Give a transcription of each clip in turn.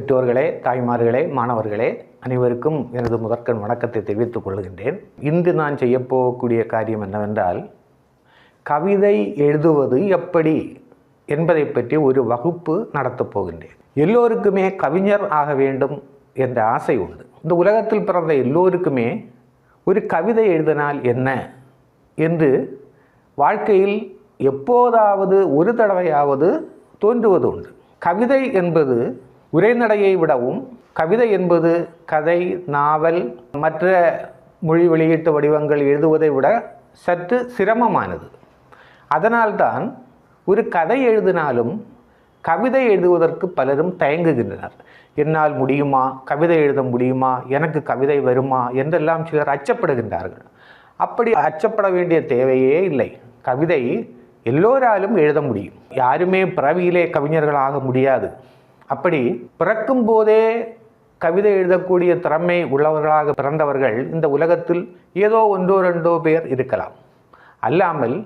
பெற்றோர்களே, தாய்மார்களே, மாணவர்களே அனைவருக்கும் எனது முதற்கண் வணக்கத்தை தெரிவித்துக் கொள்கின்றேன். இன்று நான் செய்யப்போகக்கூடிய காரியம் என்னவென்றால், கவிதை எழுதுவது எப்படி என்பதை பற்றி ஒரு வகுப்பு நடத்தப் போகின்றேன். எல்லோருக்குமே கவிஞர் ஆக வேண்டும் என்ற ஆசை உண்டு. இந்த உலகத்தில் பிறந்த எல்லோருக்குமே ஒரு கவிதை எழுதினால் என்ன என்று வாழ்க்கையில் எப்போதாவது ஒரு தடவையாவது தோன்றுவது உண்டு. கவிதை என்பது உரைநடையை விடவும், கவிதை என்பது கதை, நாவல், மற்ற மொழி வெளியீட்டு வடிவங்கள் எழுதுவதை விட சற்று சிரமமானது. அதனால்தான் ஒரு கதை எழுதினாலும் கவிதை எழுதுவதற்கு பலரும் தயங்குகின்றனர். என்னால் முடியுமா, கவிதை எழுத முடியுமா, எனக்கு கவிதை வருமா என்றெல்லாம் சிலர் அச்சப்படுகின்றார்கள். அப்படி அச்சப்பட வேண்டிய தேவையே இல்லை. கவிதை எல்லோராலும் எழுத முடியும். யாருமே பிறவியிலே கவிஞர்களாக முடியாது. அப்படி பிறக்கும் போதே கவிதை எழுதக்கூடிய திறமை உள்ளவர்களாக பிறந்தவர்கள் இந்த உலகத்தில் ஏதோ ஒன்றோ ரெண்டோ பேர் இருக்கலாம். அல்லாமல்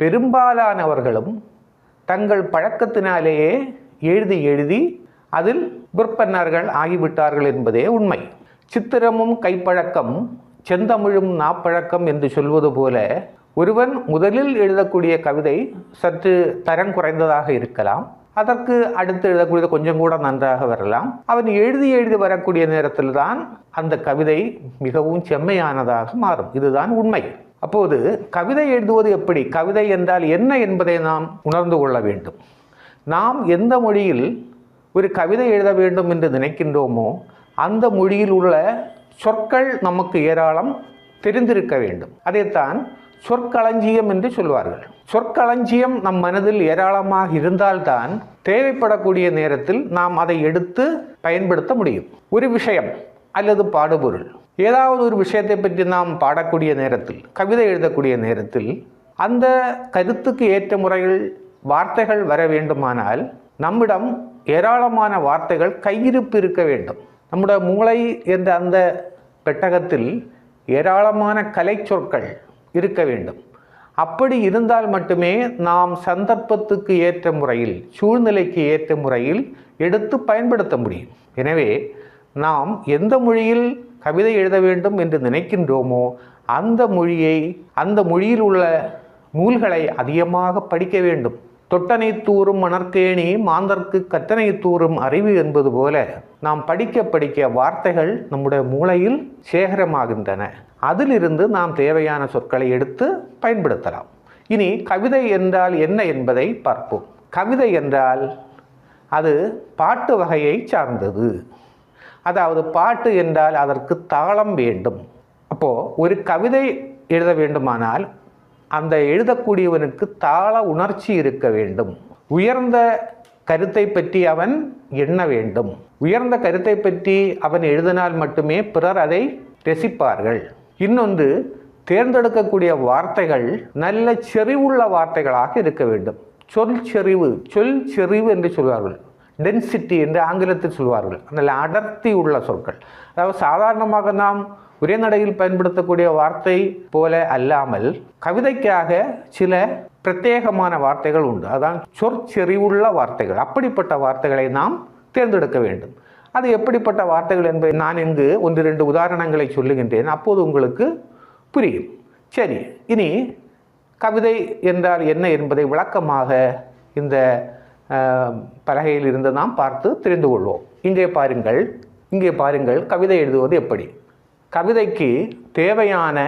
பெரும்பாலானவர்களும் தங்கள் பழக்கத்தினாலேயே எழுதி எழுதி அதில் விற்பன்னர்கள் ஆகிவிட்டார்கள் என்பதே உண்மை. சித்திரமும் கைப்பழக்கம், செந்தமிழும் நாப்பழக்கம் என்று சொல்வது போல, ஒருவன் முதலில் எழுதக்கூடிய கவிதை சற்று தரம் குறைந்ததாக இருக்கலாம். அதற்கு அடுத்து எழுதக்கூடியது கொஞ்சம் கூட நன்றாக வரலாம். அவன் எழுதி எழுதி வரக்கூடிய நேரத்தில் தான் அந்த கவிதை மிகவும் செம்மையானதாக மாறும். இதுதான் உண்மை. அப்போது கவிதை எழுதுவது எப்படி, கவிதை என்றால் என்ன என்பதை நாம் உணர்ந்து கொள்ள வேண்டும். நாம் எந்த மொழியில் ஒரு கவிதை எழுத வேண்டும் என்று நினைக்கின்றோமோ அந்த மொழியில் உள்ள சொற்கள் நமக்கு ஏராளம் தெரிந்திருக்க வேண்டும். அதைத்தான் சொற்களஞ்சியம் என்று சொல்வார்கள். சொற்களஞ்சியம் நம் மனதில் ஏராளமாக இருந்தால்தான் தேவைப்படக்கூடிய நேரத்தில் நாம் அதை எடுத்து பயன்படுத்த முடியும். ஒரு விஷயம் அல்லது பாடுபொருள், ஏதாவது ஒரு விஷயத்தை பற்றி நாம் பாடக்கூடிய நேரத்தில், கவிதை எழுதக்கூடிய நேரத்தில் அந்த கருத்துக்கு ஏற்ற முறையில் வார்த்தைகள் வர வேண்டுமானால் நம்மிடம் ஏராளமான வார்த்தைகள் கையிருப்பு இருக்க வேண்டும். நம்முடைய மூளை என்ற அந்த பெட்டகத்தில் ஏராளமான கலை சொற்கள் இருக்க வேண்டும். அப்படி இருந்தால் மட்டுமே நாம் சந்தர்ப்பத்துக்கு ஏற்ற முறையில், சூழ்நிலைக்கு ஏற்ற முறையில் எடுத்து பயன்படுத்த முடியும். எனவே நாம் எந்த மொழியில் கவிதை எழுத வேண்டும் என்று நினைக்கின்றோமோ அந்த மொழியை, அந்த மொழியில் உள்ள நூல்களை அதிகமாக படிக்க வேண்டும். தொட்டனை தூறும் மணற்கேணி மாந்தர்க்கு கற்றனை தூறும் அறிவு என்பது போல நாம் படிக்க படிக்க வார்த்தைகள் நம்முடைய மூளையில் சேகரமாகின்றன. அதிலிருந்து நாம் தேவையான சொற்களை எடுத்து பயன்படுத்தலாம். இனி கவிதை என்றால் என்ன என்பதை பார்ப்போம். கவிதை என்றால் அது பாட்டு வகையை சார்ந்தது. அதாவது பாட்டு என்றால் அதற்கு தாளம் வேண்டும். அப்போது ஒரு கவிதை எழுத வேண்டுமானால் அந்த எழுதக்கூடியவனுக்கு தாள உணர்ச்சி இருக்க வேண்டும். உயர்ந்த கருத்தை பற்றி அவன் எண்ண வேண்டும். உயர்ந்த கருத்தை பற்றி அவன் எழுதினால் மட்டுமே பிறர் அதை ரசிப்பார்கள். இன்னொன்று, தேர்ந்தெடுக்கக்கூடிய வார்த்தைகள் நல்ல செறிவுள்ள வார்த்தைகளாக இருக்க வேண்டும். சொல் செறிவு என்று சொல்வார்கள். டென்சிட்டி என்று ஆங்கிலத்தில் சொல்வார்கள். நல்ல அடர்த்தி உள்ள சொற்கள். அதாவது சாதாரணமாக நாம் உரைநடையில் பயன்படுத்தக்கூடிய வார்த்தை போல அல்லாமல் கவிதைக்காக சில பிரத்யேகமான வார்த்தைகள் உண்டு. அதான் சொற்செறிவுள்ள வார்த்தைகள். அப்படிப்பட்ட வார்த்தைகளை நாம் தேர்ந்தெடுக்க வேண்டும். அது எப்படிப்பட்ட வார்த்தைகள் என்பதை நான் இங்கு 1-2 உதாரணங்களை சொல்லுகின்றேன். அப்போது உங்களுக்கு புரியும். சரி, இனி கவிதை என்றால் என்ன என்பதை விளக்கமாக இந்த பலகையில் இருந்து நாம் பார்த்து தெரிந்து கொள்வோம். இங்கே பாருங்கள் கவிதை எழுதுவது எப்படி. கவிதைக்கு தேவையான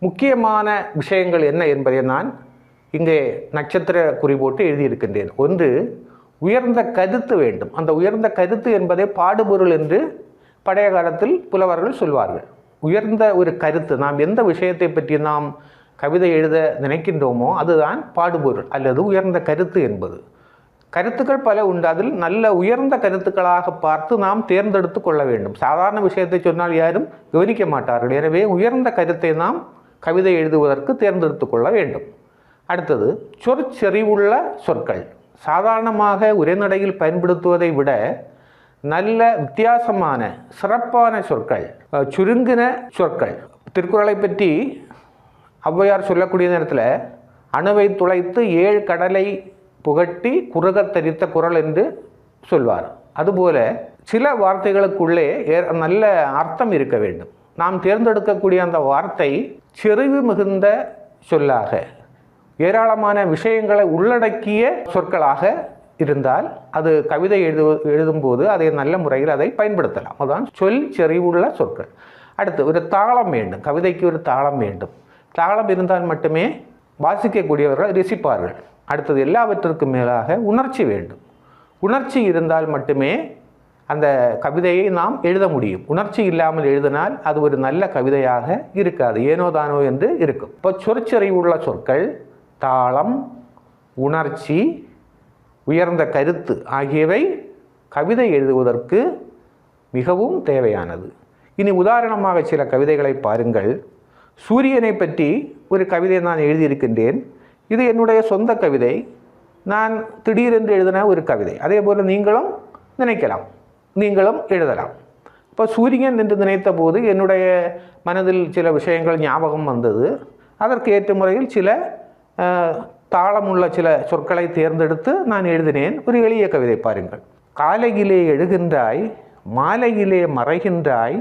முக்கியமான விஷயங்கள் என்ன என்பதை நான் இங்கே நட்சத்திர குறி போட்டு எழுதியிருக்கின்றேன். ஒன்று, உயர்ந்த கருத்து வேண்டும். அந்த உயர்ந்த கருத்து என்பதை பாடுபொருள் என்று பழைய காலத்தில் புலவர்கள் சொல்வார்கள். உயர்ந்த ஒரு கருத்து, நாம் எந்த விஷயத்தை பற்றி நாம் கவிதை எழுத நினைக்கின்றோமோ அதுதான் பாடுபொருள் அல்லது உயர்ந்த கருத்து என்பது. கருத்துக்கள் பல உண்டு. அதில் நல்ல உயர்ந்த கருத்துக்களாக பார்த்து நாம் தேர்ந்தெடுத்து கொள்ள வேண்டும். சாதாரண விஷயத்தை சொன்னால் யாரும் கவனிக்க மாட்டார்கள். எனவே உயர்ந்த கருத்தை நாம் கவிதை எழுதுவதற்கு தேர்ந்தெடுத்து கொள்ள வேண்டும். அடுத்தது, சொற்செறிவுள்ள சொற்கள். சாதாரணமாக உரைநடையில் பயன்படுத்துவதை விட நல்ல வித்தியாசமான சிறப்பான சொற்கள், சுருங்கின சொற்கள். திருக்குறளை பற்றி ஔவையார் சொல்லக்கூடிய நேரத்தில் அணுவை துளைத்து 7 கடலை புகட்டி குறுகத் தரித்த குறள் என்று சொல்வார். அதுபோல சில வார்த்தைகளுக்குள்ளே நல்ல அர்த்தம் இருக்க வேண்டும். நாம் தேர்ந்தெடுக்கக்கூடிய அந்த வார்த்தை செறிவு மிகுந்த சொல்லாக, ஏராளமான விஷயங்களை உள்ளடக்கிய சொற்களாக இருந்தால் அது கவிதை எழுதும்போது அதை நல்ல முறையில் அதை பயன்படுத்தலாம். அதுதான் சொல் செறிவுள்ள சொற்கள். அடுத்து ஒரு தாளம் வேண்டும். கவிதைக்கு ஒரு தாளம் வேண்டும். தாளம் இருந்தால் மட்டுமே வாசிக்கக்கூடியவர்கள் ரசிப்பார்கள். அடுத்தது எல்லாவற்றிற்கும் மேலாக உணர்ச்சி வேண்டும். உணர்ச்சி இருந்தால் மட்டுமே அந்த கவிதையை நாம் எழுத முடியும். உணர்ச்சி இல்லாமல் எழுதினால் அது ஒரு நல்ல கவிதையாக இருக்காது, ஏனோதானோ என்று இருக்கும். இப்போ சொற்செறிவுள்ள சொற்கள், தாளம், உணர்ச்சி, உயர்ந்த கருத்து ஆகியவை கவிதை எழுதுவதற்கு மிகவும் தேவையானது. இனி உதாரணமாக சில கவிதைகளை பாருங்கள். சூரியனை பற்றி ஒரு கவிதை நான் எழுதியிருக்கின்றேன். இது என்னுடைய சொந்த கவிதை. நான் திடீரென்று எழுதின ஒரு கவிதை. அதே போல் நீங்களும் நினைக்கலாம், நீங்களும் எழுதலாம். இப்போ சூரியன் என்று நினைத்த போது என்னுடைய மனதில் சில விஷயங்கள் ஞாபகம் வந்தது. அதற்கு ஏற்ற முறையில் சில தாளமுள்ள சில சொற்களை தேர்ந்தெடுத்து நான் எழுதினேன். ஒரு எளிய கவிதை பாருங்கள். காலையிலே எழுகின்றாய், மாலையிலே மறைகின்றாய்,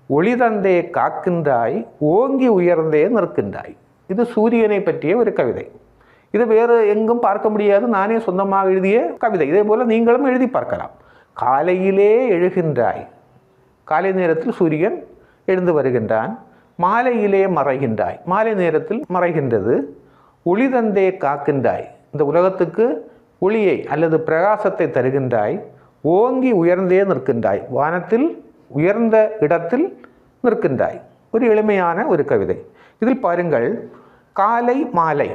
ஒளி தந்தே காக்கின்றாய், ஓங்கி உயர்ந்தே நிற்கின்றாய். இது சூரியனை பற்றிய ஒரு கவிதை. இது வேறு எங்கும் பார்க்க முடியாது, நானே சொந்தமாக எழுதிய கவிதை. இதே போல் நீங்களும் எழுதி பார்க்கலாம். காலையிலே எழுகின்றாய், காலை நேரத்தில் சூரியன் எழுந்து வருகின்றான். மாலையிலே மறைகின்றாய், மாலை நேரத்தில் மறைகின்றது. ஒளி தந்தே காக்கின்றாய், இந்த உலகத்துக்கு ஒளியை அல்லது பிரகாசத்தை தருகின்றாய். ஓங்கி உயர்ந்தே நிற்கின்றாய், வானத்தில் உயர்ந்த இடத்தில் நிற்கின்றாய். ஒரு எளிமையான ஒரு கவிதை. இதில் பாருங்கள், காலை மாலை,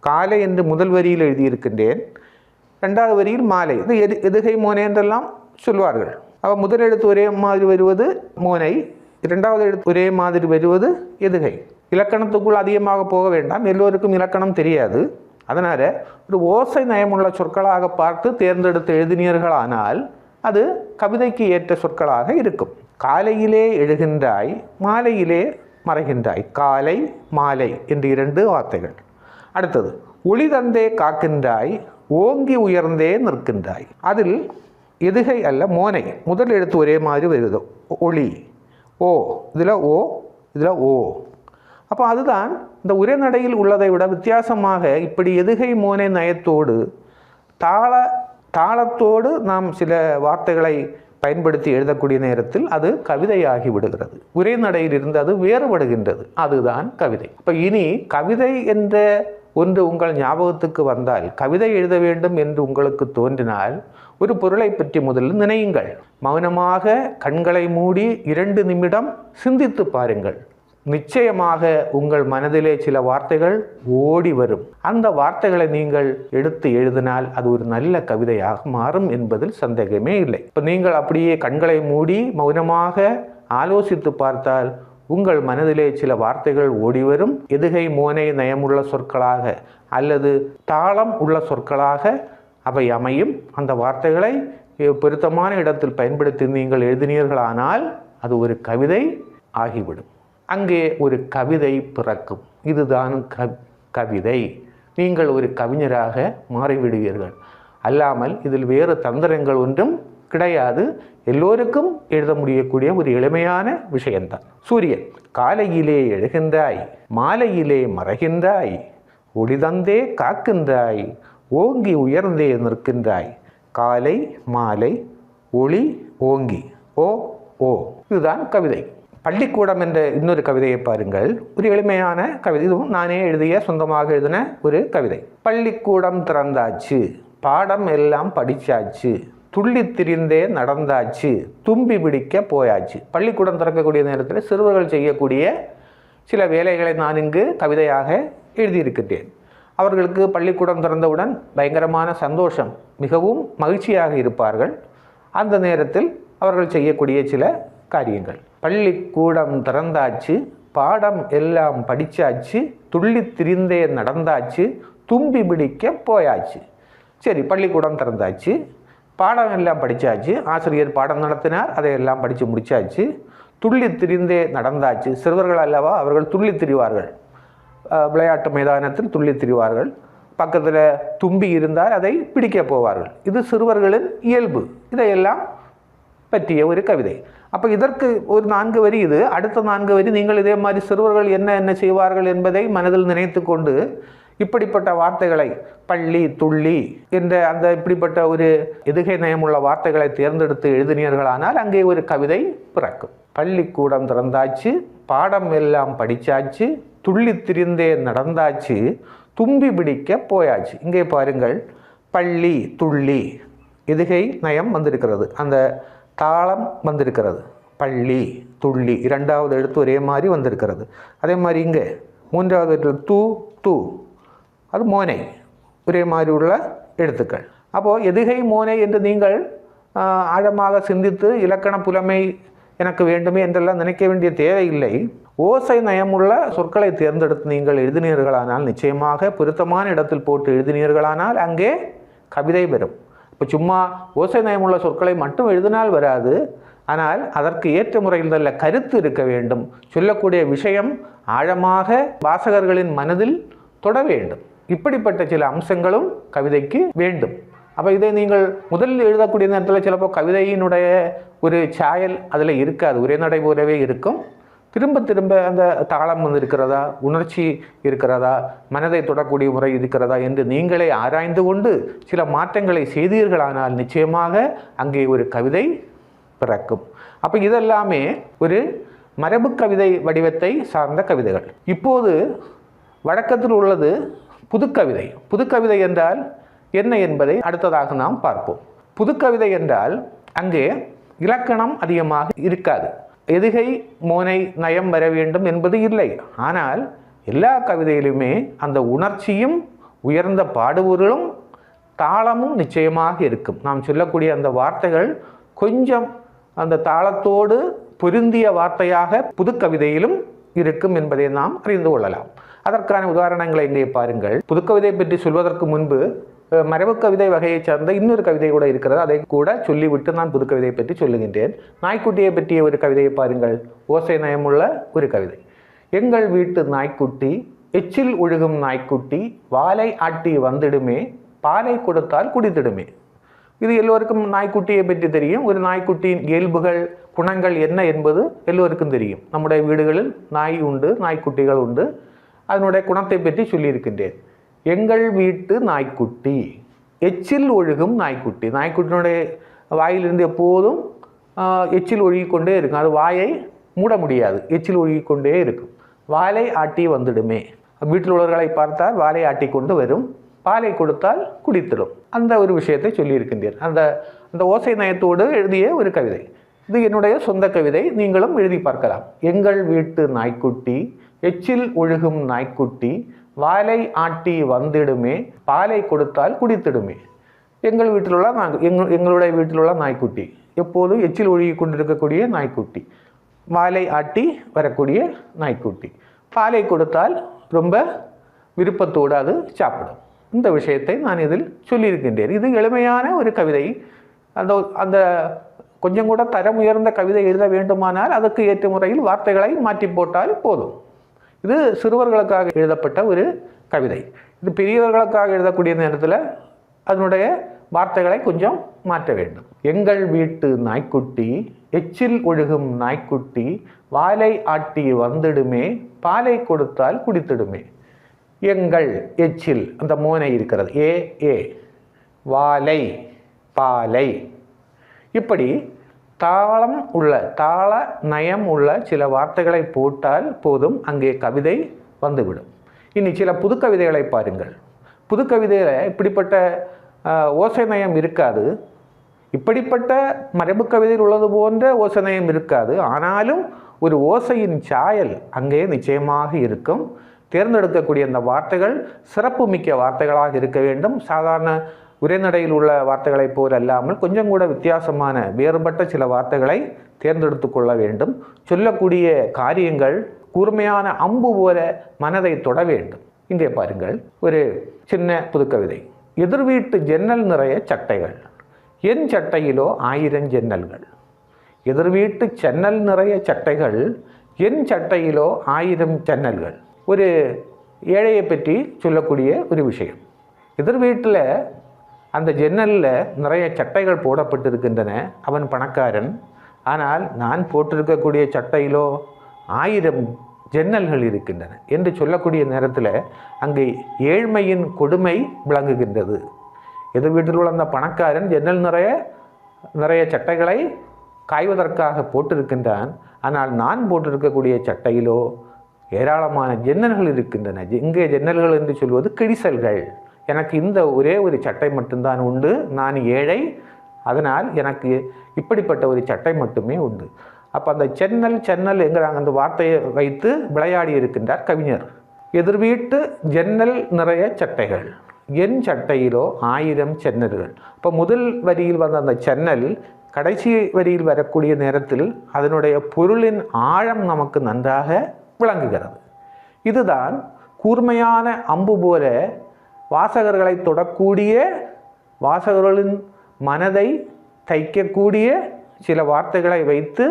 காலை என்று முதல் வரியில் எழுதியிருக்கின்றேன். ரெண்டாவது வரியில் மாலை. இது எதுகை மோனை என்றெல்லாம் சொல்வார்கள். அவள் முதல் எழுத்து ஒரே மாதிரி வருவது மோனை, இரண்டாவது எழுத்து ஒரே மாதிரி வருவது எதுகை. இலக்கணத்துக்குள் அதிகமாக போக வேண்டாம், எல்லோருக்கும் இலக்கணம் தெரியாது. அதனால் ஒரு ஓசை நயமுள்ள சொற்களாக பார்த்து தேர்ந்தெடுத்து எழுதினீர்களானால் அது கவிதைக்கு ஏற்ற சொற்களாக இருக்கும். காலையிலே எழுகின்றாய், மாலையிலே மறைகின்றாய். காலை மாலை என்று இரண்டு வார்த்தைகள். அடுத்தது ஒளி தந்தே காக்கின்றாய், ஓங்கி உயர்ந்தே நிற்கின்றாய். அதில் எதுகை அல்ல மோனை, முதல் எழுத்து ஒரே மாதிரி வருது. ஒளி, ஓ, இதில் ஓ, இதில் ஓ. அப்போ அதுதான் இந்த உரைநடையில் உள்ளதை விட வித்தியாசமாக இப்படி எதுகை மோனை நயத்தோடு தாளத்தோடு நாம் சில வார்த்தைகளை பயன்படுத்தி எழுதக்கூடிய நேரத்தில் அது கவிதையாகி விடுகிறது. உரைநடையில் இருந்து அது வேறுபடுகின்றது. அதுதான் கவிதை. இப்போ இனி கவிதை என்ற ஒன்று உங்கள் ஞாபகத்துக்கு வந்தால், கவிதை எழுத வேண்டும் என்று உங்களுக்கு தோன்றினால், ஒரு பொருளை பற்றி முதலில் நினையுங்கள். மௌனமாக கண்களை மூடி 2 நிமிடம் சிந்தித்து பாருங்கள். நிச்சயமாக உங்கள் மனதிலே சில வார்த்தைகள் ஓடி வரும். அந்த வார்த்தைகளை நீங்கள் எடுத்து எழுதினால் அது ஒரு நல்ல கவிதையாக மாறும் என்பதில் சந்தேகமே இல்லை. இப்போ நீங்கள் அப்படியே கண்களை மூடி மௌனமாக ஆலோசித்து பார்த்தால் உங்கள் மனதிலே சில வார்த்தைகள் ஓடி வரும். எதுகை மோனை நயமுள்ள சொற்களாக அல்லது தாளம் உள்ள சொற்களாக அவை அமையும். அந்த வார்த்தைகளை பொருத்தமான இடத்தில் பயன்படுத்தி நீங்கள் எழுதினீர்களானால் அது ஒரு கவிதை ஆகிவிடும். அங்கே ஒரு கவிதை பிறக்கும். இதுதான் கவிதை. நீங்கள் ஒரு கவிஞராக மாறிவிடுவீர்கள். அல்லாமல் இதில் வேறு தந்திரங்கள் ஒன்றும் கிடையாது. எல்லோருக்கும் எழுத முடியக்கூடிய ஒரு எளிமையான விஷயம்தான். சூரியன் காலையிலே எழுகின்றாய், மாலையிலே மறைகின்றாய், ஒளிதந்தே காக்கின்றாய், ஓங்கி உயர்ந்தே நிற்கின்றாய். காலை மாலை ஒளி ஓங்கி, ஓ ஓ. இதுதான் கவிதை. பள்ளிக்கூடம் என்ற இன்னொரு கவிதையை பாருங்கள். ஒரு எளிமையான கவிதை. இதுவும் நானே எழுதிய சொந்தமாக எழுதின ஒரு கவிதை. பள்ளிக்கூடம் திறந்தாச்சு, பாடம் எல்லாம் படித்தாச்சு, துள்ளி திரிந்தே நடந்தாச்சு, தும்பி பிடிக்க போயாச்சு. பள்ளிக்கூடம் திறக்கக்கூடிய நேரத்தில் சிறுவர்கள் செய்யக்கூடிய சில வேலைகளை நான் இங்கு கவிதையாக எழுதியிருக்கின்றேன். அவர்களுக்கு பள்ளிக்கூடம் திறந்தவுடன் பயங்கரமான சந்தோஷம், மிகவும் மகிழ்ச்சியாக இருப்பார்கள். அந்த நேரத்தில் அவர்கள் செய்யக்கூடிய சில காரியங்கள். பள்ளிக்கூடம் திறந்தாச்சு, பாடம் எல்லாம் படித்தாச்சு, துள்ளி திரிந்தே நடந்தாச்சு, தும்பி பிடிக்க போயாச்சு. சரி, பள்ளிக்கூடம் திறந்தாச்சு, பாடம் எல்லாம் படித்தாச்சு, ஆசிரியர் பாடம் நடத்தினார், அதையெல்லாம் படித்து முடித்தாச்சு. துள்ளி திரிந்தே நடந்தாச்சு. சிறுவர்கள் அல்லவா, அவர்கள் துள்ளி திரிவார்கள். விளையாட்டு மைதானத்தில் துள்ளி திரிவார்கள். பக்கத்தில் தும்பி இருந்தால் அதை பிடிக்க போவார்கள். இது சிறுவர்களின் இயல்பு. இதையெல்லாம் பற்றிய ஒரு கவிதை. அப்போ இதற்கு ஒரு 4 வரி இது. அடுத்த 4 வரி நீங்கள் இதே மாதிரி சிறுவர்கள் என்ன என்ன செய்வார்கள் என்பதை மனதில் நினைத்து கொண்டு இப்படிப்பட்ட வார்த்தைகளை பள்ளி துள்ளி என்ற அந்த இப்படிப்பட்ட ஒரு எதுகை நயமுள்ள வார்த்தைகளை தேர்ந்தெடுத்து எழுதினீர்களானால் அங்கே ஒரு கவிதை பிறக்கும். பள்ளிக்கூடம் திறந்தாச்சு, பாடம் எல்லாம் படித்தாச்சு, துள்ளி திரிந்தே நடந்தாச்சு, தும்பி பிடிக்க போயாச்சு. இங்கே பாருங்கள், பள்ளி துள்ளி எதுகை நயம் வந்திருக்கிறது, அந்த தாளம் வந்திருக்கிறது. பள்ளி துள்ளி 2வது எழுத்து ஒரே மாதிரி வந்திருக்கிறது. அதே மாதிரி இங்கே 3வது எழுத்து தூ தூ, அது மோனை, ஒரே மாதிரி உள்ள எழுத்துக்கள். அப்போது எதுகை மோனை என்று நீங்கள் ஆழமாக சிந்தித்து இலக்கண புலமை எனக்கு வேண்டுமே என்றெல்லாம் நினைக்க வேண்டிய தேவையில்லை. ஓசை நயமுள்ள சொற்களை தேர்ந்தெடுத்து நீங்கள் எழுதினீர்களானால், நிச்சயமாக பொருத்தமான இடத்தில் போட்டு எழுதினீர்களானால் அங்கே கவிதை வரும். இப்போ சும்மா ஓசை நயமுள்ள சொற்களை மட்டும் எழுதினால் வராது. ஆனால் அதற்கு ஏற்ற முறையில் நல்ல கருத்து இருக்க வேண்டும். சொல்லக்கூடிய விஷயம் ஆழமாக வாசகர்களின் மனதில் தொட வேண்டும். இப்படிப்பட்ட சில அம்சங்களும் கவிதைக்கு வேண்டும். அப்போ இதை நீங்கள் முதலில் எழுதக்கூடிய நேரத்தில் சிலப்போ கவிதையினுடைய ஒரு சாயல் அதில் இருக்காது, ஒரே நடை போலவே இருக்கும். திரும்ப திரும்ப அந்த தாளம் இருக்கிறதா, உணர்ச்சி இருக்கிறதா, மனதை தொடக்கூடிய முறை இருக்கிறதா என்று நீங்களே ஆராய்ந்து கொண்டு சில மாற்றங்களை செய்தீர்களானால் நிச்சயமாக அங்கே ஒரு கவிதை பிறக்கும். அப்போ இதெல்லாமே ஒரு மரபு கவிதை வடிவத்தை சார்ந்த கவிதைகள். இப்போது வழக்கத்தில் உள்ளது புதுக்கவிதை. புதுக்கவிதை என்றால் என்ன என்பதை அடுத்ததாக நாம் பார்ப்போம். புதுக்கவிதை என்றால் அங்கே இலக்கணம் அதிகமாக இருக்காது, எதுகை மோனை நயம் வர வேண்டும் என்பது இல்லை. ஆனால் எல்லா கவிதையிலுமே அந்த உணர்ச்சியும் உயர்ந்த பாடுபொருளும் தாளமும் நிச்சயமாக இருக்கும். நாம் சொல்லக்கூடிய அந்த வார்த்தைகள் கொஞ்சம் அந்த தாளத்தோடு பொருந்திய வார்த்தையாக புதுக்கவிதையிலும் இருக்கும் என்பதை நாம் அறிந்து கொள்ளலாம். அதற்கான உதாரணங்களை இங்கே பாருங்கள். புதுக்கவிதை பற்றி சொல்வதற்கு முன்பு மரபு கவிதை வகையை சார்ந்த இன்னொரு கவிதை கூட இருக்கிறது, அதை கூட சொல்லிவிட்டு நான் புதுக்கவிதையை பற்றி சொல்லுகின்றேன். நாய்க்குட்டியை பற்றிய ஒரு கவிதையை பாருங்கள். ஓசை நயமுள்ள ஒரு கவிதை. எங்கள் வீட்டு நாய்க்குட்டி, எச்சில் ஒழுகும் நாய்க்குட்டி, வாலை ஆட்டி வந்திடுமே, பாலை கொடுத்தால் குடித்திடுமே. இது எல்லோருக்கும் நாய்க்குட்டியை பற்றி தெரியும். ஒரு நாய்க்குட்டியின் இயல்புகள் குணங்கள் என்ன என்பது எல்லோருக்கும் தெரியும். நம்முடைய வீடுகளில் நாய் உண்டு, நாய்க்குட்டிகள் உண்டு. அதனுடைய குணத்தை பற்றி சொல்லியிருக்கின்றேன். எங்கள் வீட்டு நாய்க்குட்டி, எச்சில் ஒழுகும் நாய்க்குட்டி. நாய்க்குட்டியினுடைய வாயிலிருந்து எப்போதும் எச்சில் ஒழுகிக்கொண்டே இருக்கும். அது வாயை மூட முடியாது, எச்சில் ஒழுகிக்கொண்டே இருக்கும். வாலை ஆட்டி வந்துடுமே. வீட்டில் உள்ளவர்களை பார்த்தால் வாலை ஆட்டி கொண்டு வரும், பாலை கொடுத்தால் குடித்திடும். அந்த ஒரு விஷயத்தை சொல்லியிருக்கின்றேன். அந்த ஓசை நயத்தோடு எழுதிய ஒரு கவிதை. இது என்னுடைய சொந்த கவிதை, நீங்களும் எழுதி பார்க்கலாம். எங்கள் வீட்டு நாய்க்குட்டி, எச்சில் ஒழுகும் நாய்க்குட்டி, வாலை ஆட்டி வந்திடுமே, பாலை கொடுத்தால் குடித்திடுமே. எங்கள் வீட்டில் உள்ள எங்களுடைய வீட்டில் உள்ள நாய்க்குட்டி, எப்போதும் எச்சில் ஒழுகி கொண்டிருக்கக்கூடிய நாய்க்குட்டி, வாலை ஆட்டி வரக்கூடிய நாய்க்குட்டி, பாலை கொடுத்தால் ரொம்ப விருப்பத்தோடு அது சாப்பிடும். இந்த விஷயத்தை நான் இதில் சொல்லியிருக்கின்றேன். இது எளிமையான ஒரு கவிதை. அந்த கொஞ்சம் கூட தரம் உயர்ந்த கவிதை எழுத வேண்டுமானால் அதற்கு ஏற்ற முறையில் வார்த்தைகளை மாற்றி போட்டால் போதும். இது சிறுவர்களுக்காக எழுதப்பட்ட ஒரு கவிதை. இது பெரியவர்களுக்காக எழுதக்கூடிய நேரத்தில் அதனுடைய வார்த்தைகளை கொஞ்சம் மாற்ற வேண்டும். எங்கள் வீட்டு நாய்க்குட்டி, எச்சில் ஒழுகும் நாய்க்குட்டி, வாலை ஆட்டி வந்திடுமே, பாலை கொடுத்தால் குடித்திடுமே. எங்கள் எச்சில், அந்த மோனை இருக்கிறது, ஏ ஏ, வாலை பாலை. இப்படி தாளம் உள்ள, தாள நயம் உள்ள சில வார்த்தைகளை போட்டால் போதும், அங்கே கவிதை வந்துவிடும். இனி சில புதுக்கவிதைகளை பாருங்கள். புதுக்கவிதையில் இப்படிப்பட்ட ஓசை நயம் இருக்காது. இப்படிப்பட்ட மரபு கவிதையில் உள்ளது போன்ற ஓசை நயம் இருக்காது. ஆனாலும் ஒரு ஓசையின் சாயல் அங்கே நிச்சயமாக இருக்கும். தேர்ந்தெடுக்கக்கூடிய அந்த வார்த்தைகள் சிறப்பு மிக்க வார்த்தைகளாக இருக்க வேண்டும். சாதாரண உரைநடையில் உள்ள வார்த்தைகளைப் போல் அல்லாமல் கொஞ்சம் கூட வித்தியாசமான வேறுபட்ட சில வார்த்தைகளை தேர்ந்தெடுத்து கொள்ள வேண்டும். சொல்லக்கூடிய காரியங்கள் கூர்மையான அம்பு போல மனதை தொட வேண்டும். இங்கே பாருங்கள், ஒரு சின்ன புதுக்கவிதை. எதிர்வீட்டு ஜன்னல் நிறைய சட்டைகள், என் சட்டையிலோ 1000 ஜன்னல்கள். எதிர்வீட்டு ஜன்னல் நிறைய சட்டைகள், என் சட்டையிலோ 1000 ஜன்னல்கள். ஒரு ஏழையை பற்றி சொல்லக்கூடிய ஒரு விஷயம். எதிர் வீட்டில் அந்த ஜன்னலில் நிறைய சட்டைகள் போடப்பட்டிருக்கின்றன. அவன் பணக்காரன். ஆனால் நான் போட்டிருக்கக்கூடிய சட்டையிலோ 1000 ஜன்னல்கள் இருக்கின்றன என்று சொல்லக்கூடிய நேரத்தில் அங்கே ஏழ்மையின் கொடுமை விளங்குகின்றது. எதிர் வீட்டில் உள்ள அந்த பணக்காரன் ஜன்னல் நிறைய சட்டைகளை காய்வதற்காக போட்டிருக்கின்றான். ஆனால் நான் போட்டிருக்கக்கூடிய சட்டையிலோ ஏராளமான ஜன்னல்கள் இருக்கின்றன. இங்கே ஜன்னல்கள் என்று சொல்வது கிழிசல்கள். எனக்கு இந்த ஒரே ஒரு சட்டை மட்டும்தான் உண்டு. நான் ஏழை. அதனால் எனக்கு இப்படிப்பட்ட ஒரு சட்டை மட்டுமே உண்டு. அப்போ அந்த சென்னல் என்கிறாங்க அந்த வார்த்தையை வைத்து விளையாடி இருக்கின்றார் கவிஞர். எதிர் வீட்டு ஜன்னல் நிறைய சட்டைகள், என் சட்டையிலோ 1000 சென்னல்கள். இப்போ முதல் வரியில் வந்த அந்த சென்னல் கடைசி வரியில் வரக்கூடிய நேரத்தில் அதனுடைய பொருளின் ஆழம் நமக்கு நன்றாக விளங்குகிறது. இதுதான் கூர்மையான அம்பு போல வாசகர்களை தொடக்கூடிய, வாசகர்களின் மனதை தைக்கக்கூடிய சில வார்த்தைகளை வைத்து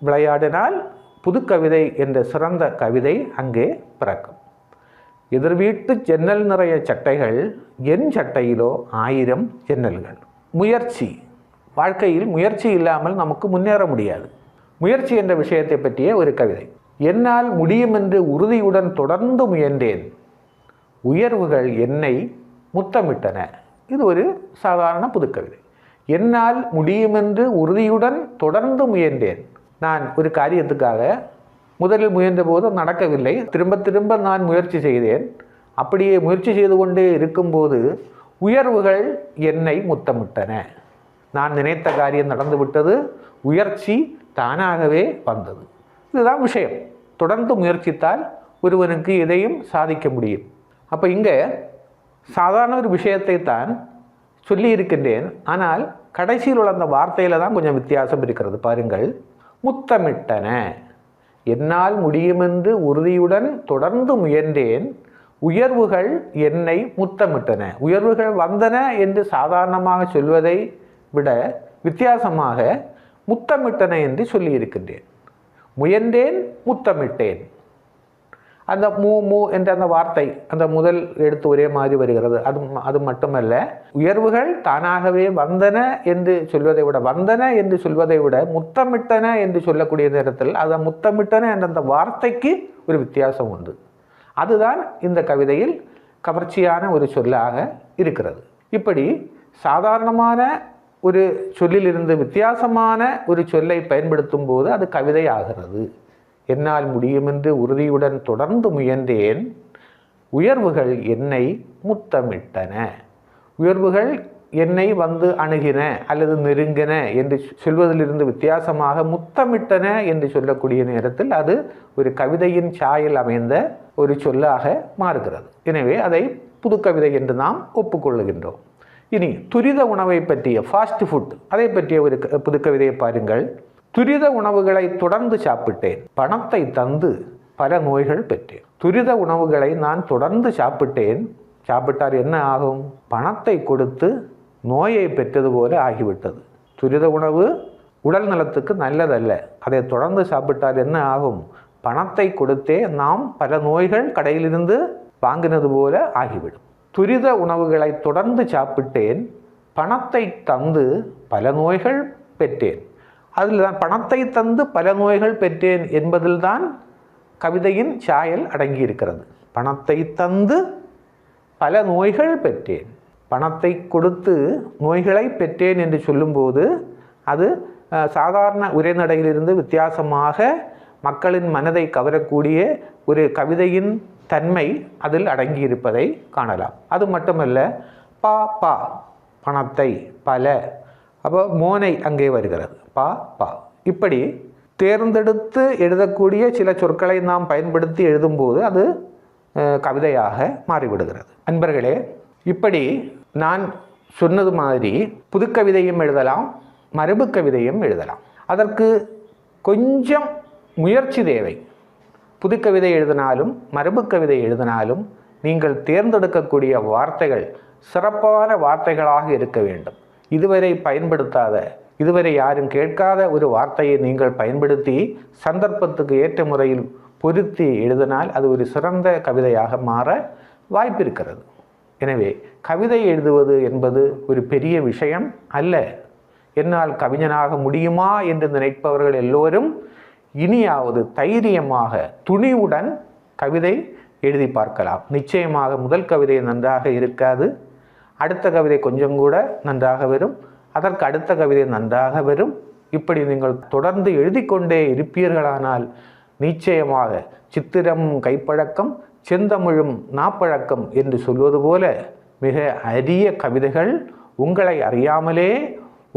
விளையாடினால் புதுக்கவிதை என்ற சிறந்த கவிதை அங்கே பிறக்கும். எதிர் வீட்டு ஜன்னல் நிறைய சட்டைகள், என் சட்டையிலோ 1000 ஜன்னல்கள். முயற்சி. வாழ்க்கையில் முயற்சி இல்லாமல் நமக்கு முன்னேற முடியாது. முயற்சி என்ற விஷயத்தை பற்றிய ஒரு கவிதை. என்னால் முடியும் என்று உறுதியுடன் தொடர்ந்து முயன்றேன், உயர்வுகள் என்னை முத்தமிட்டன. இது ஒரு சாதாரண புதுக்கவிதை. என்னால் முடியுமென்று உறுதியுடன் தொடர்ந்து முயன்றேன். நான் ஒரு காரியத்துக்காக முதலில் முயன்றபோது நடக்கவில்லை. திரும்ப திரும்ப நான் முயற்சி செய்தேன். அப்படியே முயற்சி செய்து கொண்டே இருக்கும்போது உயர்வுகள் என்னை முத்தமிட்டன. நான் நினைத்த காரியம் நடந்துவிட்டது. உயர்ச்சி தானாகவே வந்தது. இதுதான் விஷயம். தொடர்ந்து முயற்சித்தால் ஒருவனுக்கு எதையும் சாதிக்க முடியும். அப்போ இங்கே சாதாரண ஒரு விஷயத்தை தான் சொல்லி இருக்கின்றேன். ஆனால் கடைசியில் உள்ள அந்த வார்த்தையில் தான் கொஞ்சம் வித்தியாசம் இருக்கிறது. பாருங்கள், முத்தமிட்டன. என்னால் முடியுமென்று உறுதியுடன் தொடர்ந்து முயன்றேன், உயர்வுகள் என்னை முத்தமிட்டன. உயர்வுகள் வந்தன என்று சாதாரணமாக சொல்வதை விட வித்தியாசமாக முத்தமிட்டன என்று சொல்லியிருக்கின்றேன். முயன்றேன், முத்தமிட்டேன். அந்த மூ என்ற அந்த வார்த்தை அந்த முதல் எழுத்து ஒரே மாதிரி வருகிறது. அது மட்டுமல்ல, உயர்வுகள் தானாகவே வந்தன என்று சொல்வதை விட முத்தமிட்டன என்று சொல்லக்கூடிய நேரத்தில் அந்த முத்தமிட்டன என்ற அந்த வார்த்தைக்கு ஒரு வித்தியாசம் உண்டு. அதுதான் இந்த கவிதையில் கவர்ச்சியான ஒரு சொல்லாக இருக்கிறது. இப்படி சாதாரணமான ஒரு சொல்லிலிருந்து வித்தியாசமான ஒரு சொல்லை பயன்படுத்தும் போது அது கவிதை ஆகிறது. என்னால் முடியுமென்று உறுதியுடன் தொடர்ந்து முயன்றேன், உயர்வுகள் என்னை முத்தமிட்டன. உயர்வுகள் என்னை வந்து அணுகின அல்லது நெருங்கின என்று சொல்வதிலிருந்து வித்தியாசமாக முத்தமிட்டன என்று சொல்லக்கூடிய நேரத்தில் அது ஒரு கவிதையின் சாயல் அமைந்த ஒரு சொல்லாக மாறுகிறது. எனவே அதை புதுக்கவிதை என்று நாம் ஒப்புக்கொள்ளுகின்றோம். இனி துரித உணவை பற்றிய ஃபாஸ்ட் ஃபுட், அதை பற்றிய ஒரு புதுக்கவிதையை பாருங்கள். துரித உணவுகளை தொடர்ந்து சாப்பிட்டேன், பணத்தை தந்து பல நோய்கள் பெற்றேன். துரித உணவுகளை நான் தொடர்ந்து சாப்பிட்டால் என்ன ஆகும்? பணத்தை கொடுத்து நோயை பெற்றது போல ஆகிவிட்டது. துரித உணவு உடல் நலத்துக்கு நல்லதல்ல. அதை தொடர்ந்து சாப்பிட்டால் என்ன ஆகும்? பணத்தை கொடுத்தே நாம் பல நோய்கள் கடையிலிருந்து வாங்கினது போல ஆகிவிடும். துரித உணவுகளை தொடர்ந்து சாப்பிட்டேன், பணத்தை தந்து பல நோய்கள் பெற்றேன். அதில் தான் பணத்தை தந்து பல நோய்கள் பெற்றேன் என்பதில்தான் கவிதையின் சாயல் அடங்கியிருக்கிறது. பணத்தை தந்து பல நோய்கள் பெற்றேன், பணத்தை கொடுத்து நோய்களை பெற்றேன் என்று சொல்லும்போது அது சாதாரண உரைநடையிலிருந்து வித்தியாசமாக மக்களின் மனதை கவரக்கூடிய ஒரு கவிதையின் தன்மை அதில் அடங்கியிருப்பதை காணலாம். அது மட்டுமல்ல, பா பணத்தை பல, அப்போ மோனை அங்கே வருகிறது. பா இப்படி தேர்ந்தெடுத்து எழுதக்கூடிய சில சொற்களை நாம் பயன்படுத்தி எழுதும்போது அது கவிதையாக மாறிவிடுகிறது. அன்பர்களே, இப்படி நான் சொன்னது மாதிரி புதுக்கவிதையும் எழுதலாம், மரபு கவிதையும் எழுதலாம். அதற்கு கொஞ்சம் முயற்சி தேவை. புதுக்கவிதை எழுதினாலும் மரபு கவிதை எழுதினாலும் நீங்கள் தேர்ந்தெடுக்கக்கூடிய வார்த்தைகள் சிறப்பான வார்த்தைகளாக இருக்க வேண்டும். இதுவரை பயன்படுத்தாத, இதுவரை யாரும் கேட்காத ஒரு வார்த்தையை நீங்கள் பயன்படுத்தி சந்தர்ப்பத்துக்கு ஏற்ற முறையில் பொருத்தி எழுதினால் அது ஒரு சிறந்த கவிதையாக மாற வாய்ப்பிருக்கிறது. எனவே கவிதை எழுதுவது என்பது ஒரு பெரிய விஷயம் அல்ல. என்னால் கவிஞனாக முடியுமா என்று நினைப்பவர்கள் எல்லோரும் இனியாவது தைரியமாக துணிவுடன் கவிதை எழுதி பார்க்கலாம். நிச்சயமாக முதல் கவிதை நன்றாக இருக்காது, அடுத்த கவிதை கொஞ்சம் கூட நன்றாக வரும், அதற்கு அடுத்த கவிதை நன்றாக வரும். இப்படி நீங்கள் தொடர்ந்து எழுதி கொண்டே இருப்பீர்களானால் நிச்சயமாக சித்திரம் கைப்பழக்கம் செந்தமிழும் நாப்பழக்கம் என்று சொல்வது போல மிக அரிய கவிதைகள் உங்களை அறியாமலே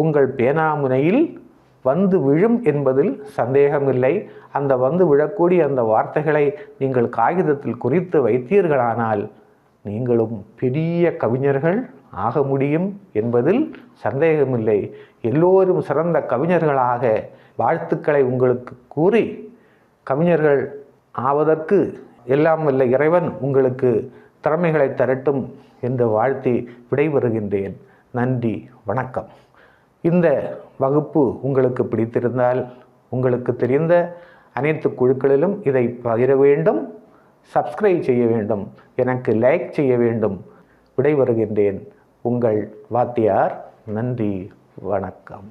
உங்கள் பேனாமுனையில் வந்து விழும் என்பதில் சந்தேகமில்லை. அந்த வந்து விழக்கூடிய அந்த வார்த்தைகளை நீங்கள் காகிதத்தில் குறித்து வைத்தீர்களானால் நீங்களும் பெரிய கவிஞர்கள் ஆக முடியும் என்பதில் சந்தேகமில்லை. எல்லோரும் சிறந்த கவிஞர்களாக வாழ்த்துக்களை உங்களுக்கு கூறி கவிஞர்கள் ஆவதற்கு எல்லாம் வல்ல இறைவன் உங்களுக்கு திறமைகளை தரட்டும் என்று வாழ்த்தி விடைபெறுகின்றேன். நன்றி, வணக்கம். இந்த வகுப்பு உங்களுக்கு பிடித்திருந்தால் உங்களுக்கு தெரிந்த அனைத்து குழுக்களிலும் இதை பகிர வேண்டும், சப்ஸ்கிரைப் செய்ய வேண்டும், எனக்கு லைக் செய்ய வேண்டும். விடைபெறுகின்றேன். உங்கள் வாத்தியார். நன்றி, வணக்கம்.